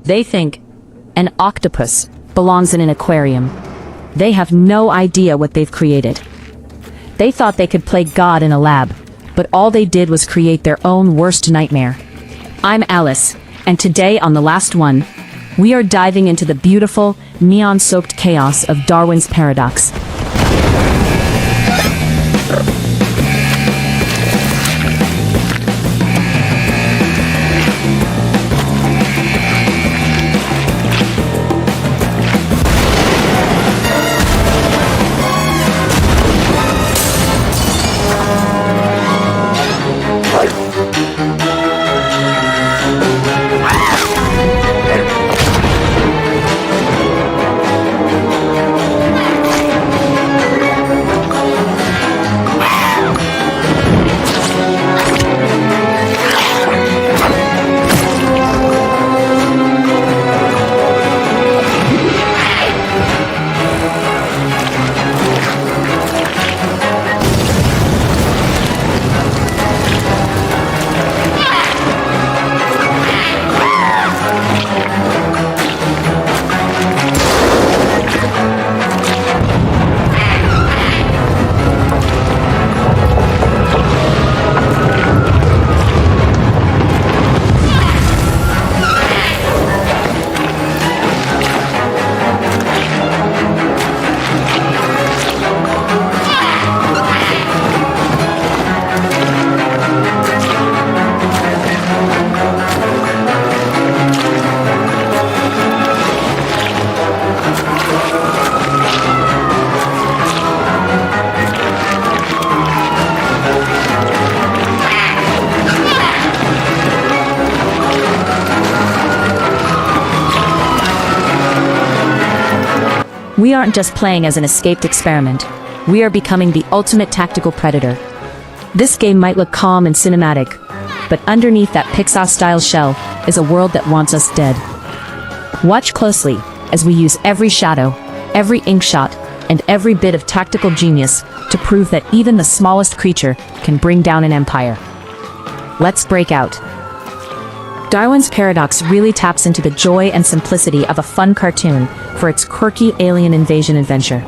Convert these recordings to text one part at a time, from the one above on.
They think an octopus belongs in an aquarium. They have no idea what they've created. They thought they could play God in a lab, but all they did was create their own worst nightmare. I'm Alice, and today on The Last One, we are diving into the beautiful, neon-soaked chaos of Darwin's paradox. We aren't just playing as an escaped experiment. We are becoming the ultimate tactical predator. This game might look calm and cinematic, but underneath that Pixar-style shell is a world that wants us dead. Watch closely as we use every shadow, every ink shot, and every bit of tactical genius to prove that even the smallest creature can bring down an empire. Let's break out. Darwin's paradox really taps into the joy and simplicity of a fun cartoon for its quirky alien invasion adventure.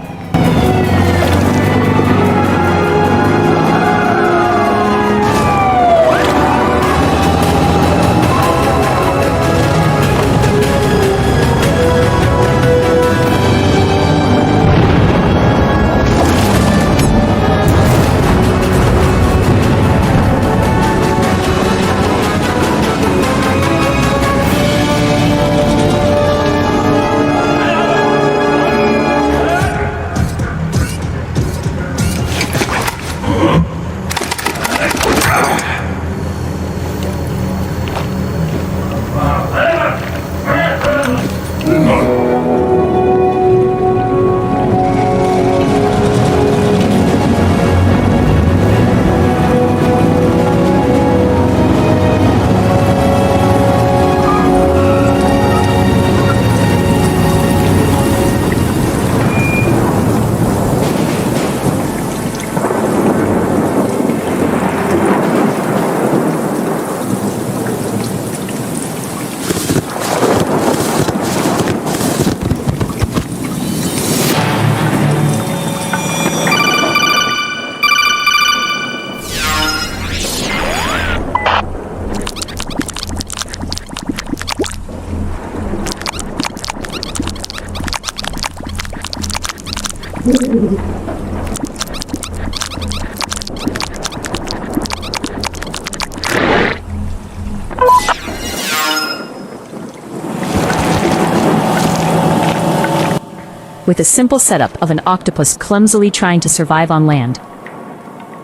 With a simple setup of an octopus clumsily trying to survive on land,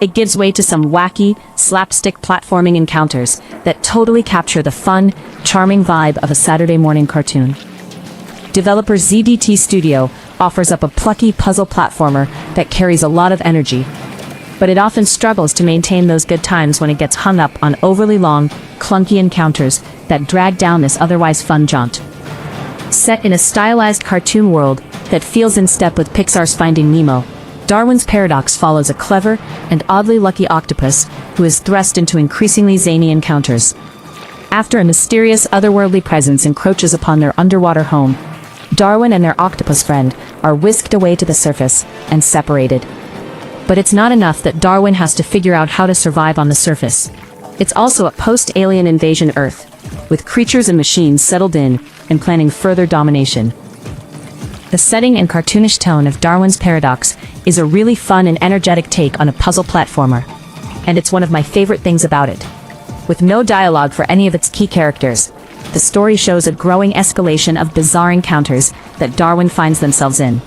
it gives way to some wacky, slapstick platforming encounters that totally capture the fun, charming vibe of a Saturday morning cartoon. Developer ZDT Studio offers up a plucky puzzle platformer that carries a lot of energy, but it often struggles to maintain those good times when it gets hung up on overly long, clunky encounters that drag down this otherwise fun jaunt. Set in a stylized cartoon world that feels in step with Pixar's Finding Nemo, Darwin's paradox follows a clever and oddly lucky octopus who is thrust into increasingly zany encounters. After a mysterious otherworldly presence encroaches upon their underwater home, Darwin and their octopus friend are whisked away to the surface and separated. But it's not enough that Darwin has to figure out how to survive on the surface. It's also a post-alien invasion Earth, with creatures and machines settled in and planning further domination. The setting and cartoonish tone of Darwin's Paradox is a really fun and energetic take on a puzzle platformer, and it's one of my favorite things about it. With no dialogue for any of its key characters, the story shows a growing escalation of bizarre encounters that Darwin finds themselves in.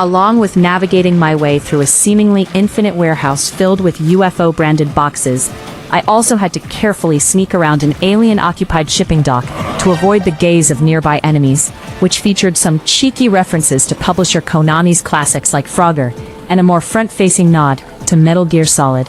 Along with navigating my way through a seemingly infinite warehouse filled with UFO-branded boxes, I also had to carefully sneak around an alien-occupied shipping dock to avoid the gaze of nearby enemies, which featured some cheeky references to publisher Konami's classics like Frogger, and a more front-facing nod to Metal Gear Solid.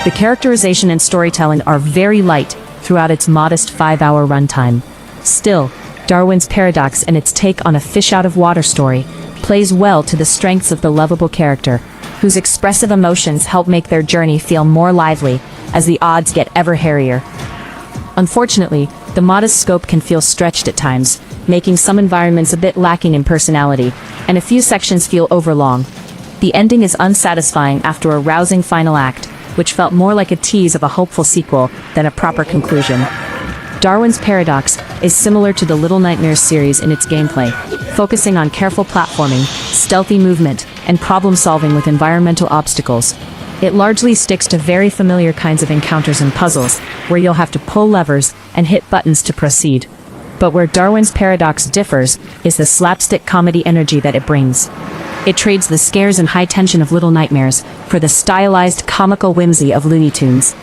The characterization and storytelling are very light throughout its modest 5-hour runtime. Still, Darwin's Paradox and its take on a fish-out-of-water story plays well to the strengths of the lovable character, whose expressive emotions help make their journey feel more lively as the odds get ever hairier. Unfortunately, the modest scope can feel stretched at times, making some environments a bit lacking in personality, and a few sections feel overlong. The ending is unsatisfying after a rousing final act, which felt more like a tease of a hopeful sequel than a proper conclusion. Darwin's Paradox is similar to the Little Nightmares series in its gameplay, focusing on careful platforming, stealthy movement, and problem-solving with environmental obstacles. It largely sticks to very familiar kinds of encounters and puzzles, where you'll have to pull levers and hit buttons to proceed. But where Darwin's Paradox differs is the slapstick comedy energy that it brings. It trades the scares and high tension of Little Nightmares for the stylized comical whimsy of Looney Tunes.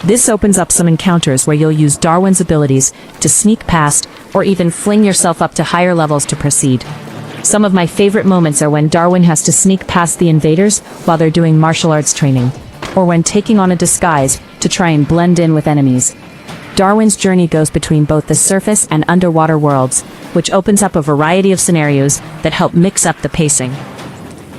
This opens up some encounters where you'll use Darwin's abilities to sneak past or even fling yourself up to higher levels to proceed. Some of my favorite moments are when Darwin has to sneak past the invaders while they're doing martial arts training, or when taking on a disguise to try and blend in with enemies. Darwin's journey goes between both the surface and underwater worlds, which opens up a variety of scenarios that help mix up the pacing.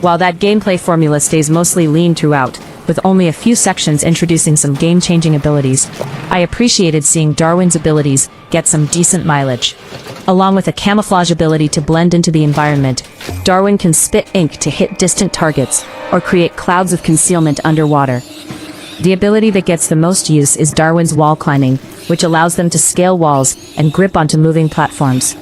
While that gameplay formula stays mostly lean throughout, with only a few sections introducing some game-changing abilities, I appreciated seeing Darwin's abilities get some decent mileage. Along with a camouflage ability to blend into the environment, Darwin can spit ink to hit distant targets, or create clouds of concealment underwater. The ability that gets the most use is Darwin's wall climbing, which allows them to scale walls and grip onto moving platforms.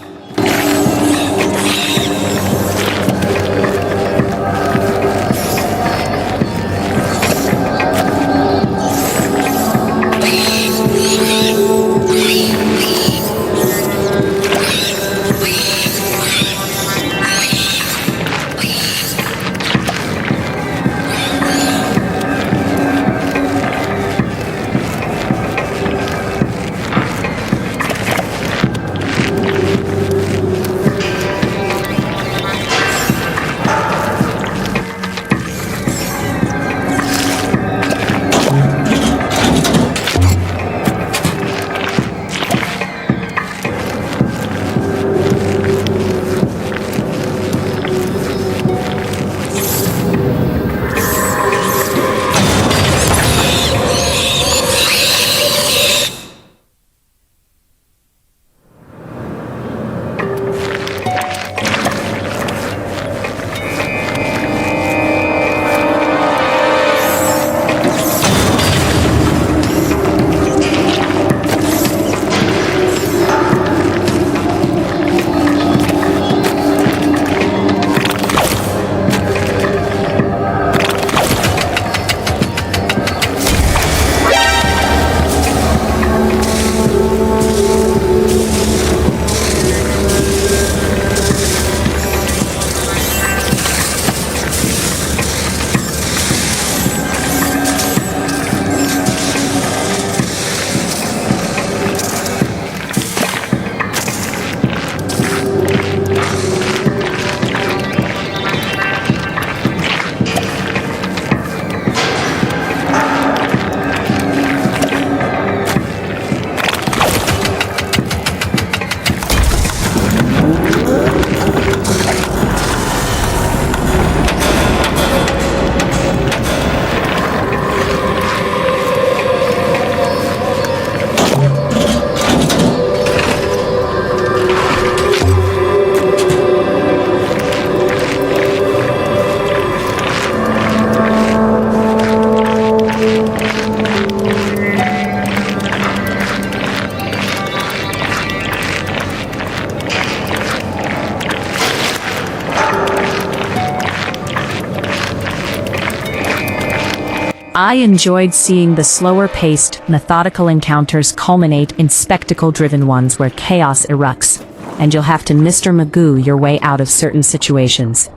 I enjoyed seeing the slower-paced, methodical encounters culminate in spectacle-driven ones where chaos erupts, and you'll have to Mr. Magoo your way out of certain situations.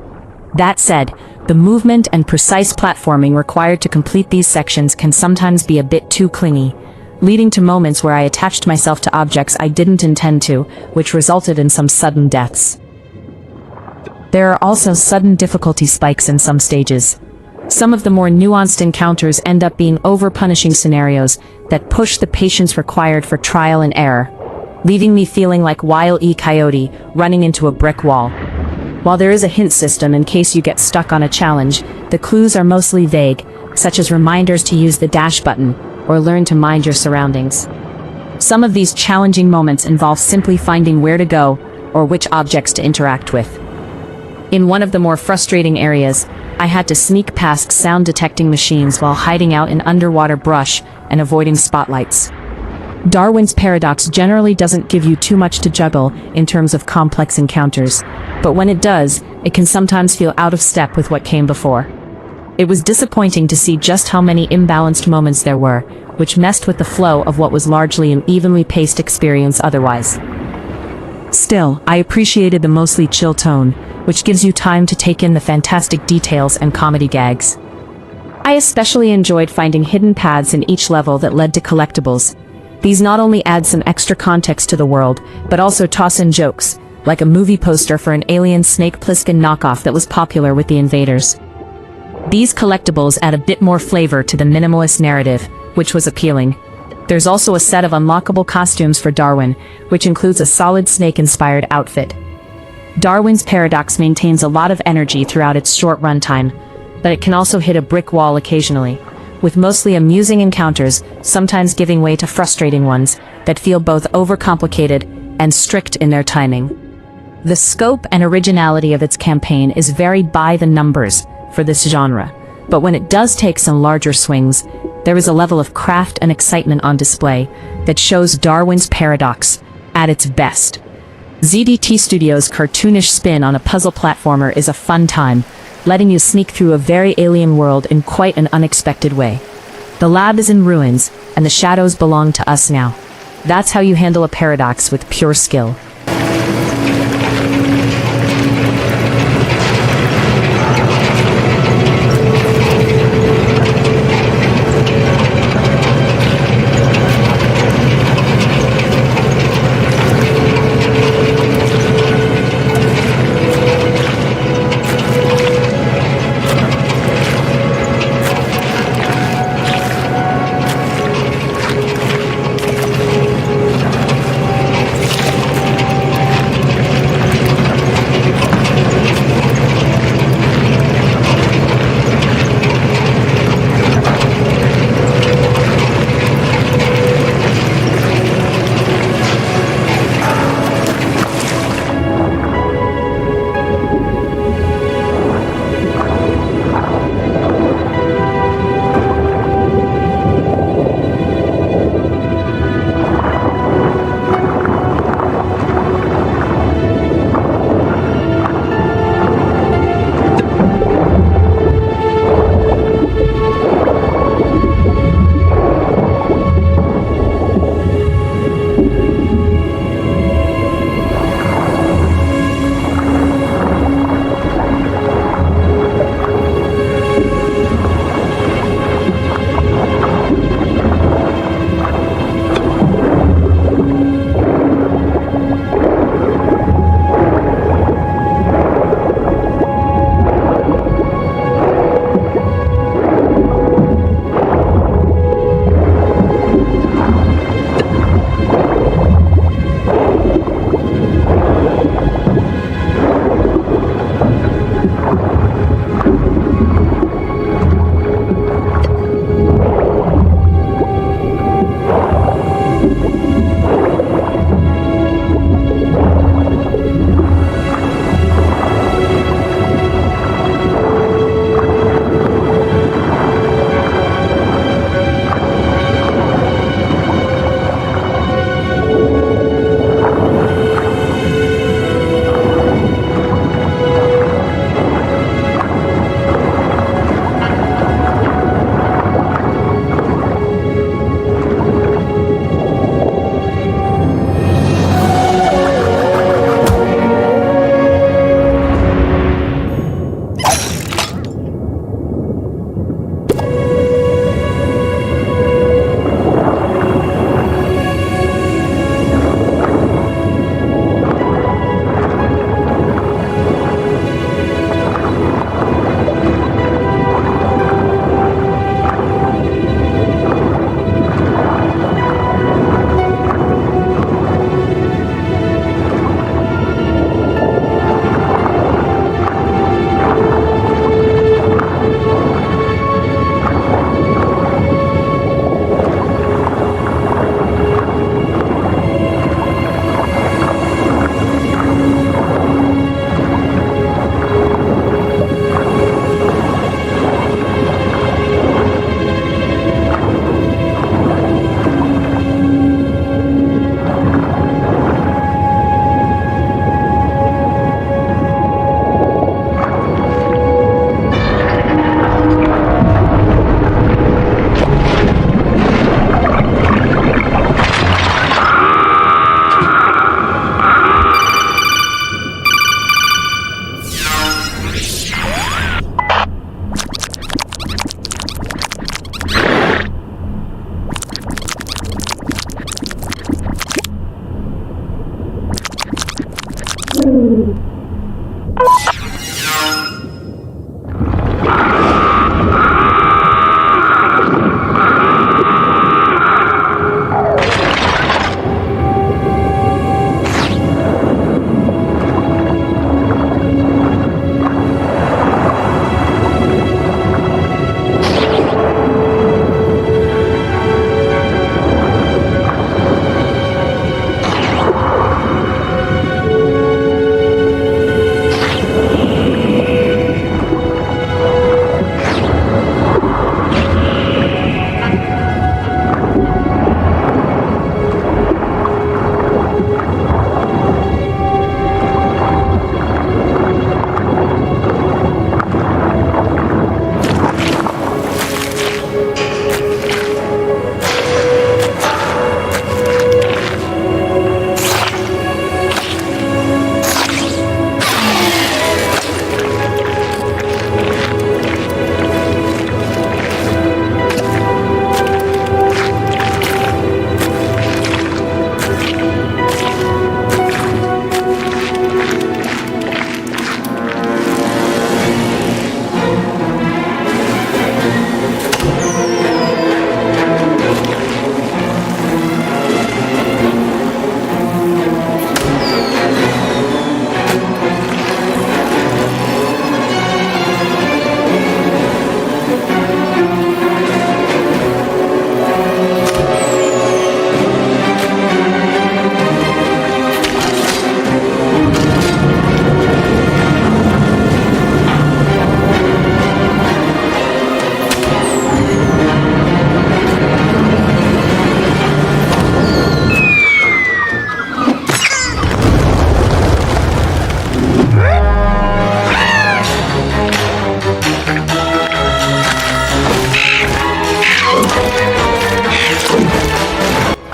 That said, the movement and precise platforming required to complete these sections can sometimes be a bit too clingy, leading to moments where I attached myself to objects I didn't intend to, which resulted in some sudden deaths. There are also sudden difficulty spikes in some stages. Some of the more nuanced encounters end up being over-punishing scenarios that push the patience required for trial and error, leaving me feeling like Wile E. Coyote running into a brick wall. While there is a hint system in case you get stuck on a challenge, the clues are mostly vague, such as reminders to use the dash button or learn to mind your surroundings. Some of these challenging moments involve simply finding where to go or which objects to interact with. In one of the more frustrating areas, I had to sneak past sound-detecting machines while hiding out in underwater brush and avoiding spotlights. Darwin's paradox generally doesn't give you too much to juggle in terms of complex encounters, but when it does, it can sometimes feel out of step with what came before. It was disappointing to see just how many imbalanced moments there were, which messed with the flow of what was largely an evenly paced experience otherwise. Still, I appreciated the mostly chill tone, which gives you time to take in the fantastic details and comedy gags. I especially enjoyed finding hidden paths in each level that led to collectibles. These not only add some extra context to the world, but also toss in jokes, like a movie poster for an alien Snake Plissken knockoff that was popular with the invaders. These collectibles add a bit more flavor to the minimalist narrative, which was appealing. There's also a set of unlockable costumes for Darwin, which includes a solid snake-inspired outfit. Darwin's paradox maintains a lot of energy throughout its short runtime, but it can also hit a brick wall occasionally, with mostly amusing encounters sometimes giving way to frustrating ones that feel both overcomplicated and strict in their timing. The scope and originality of its campaign is very by the numbers for this genre, but when it does take some larger swings, there is a level of craft and excitement on display that shows Darwin's paradox at its best. ZDT Studios' cartoonish spin on a puzzle platformer is a fun time, letting you sneak through a very alien world in quite an unexpected way. The lab is in ruins, and the shadows belong to us now. That's how you handle a paradox with pure skill.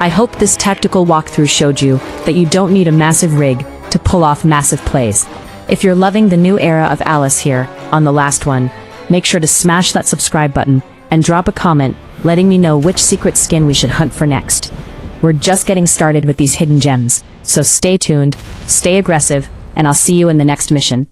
I hope this tactical walkthrough showed you that you don't need a massive rig to pull off massive plays. If you're loving the new era of Alice here, on the last one, make sure to smash that subscribe button and drop a comment letting me know which secret skin we should hunt for next. We're just getting started with these hidden gems, so stay tuned, stay aggressive, and I'll see you in the next mission.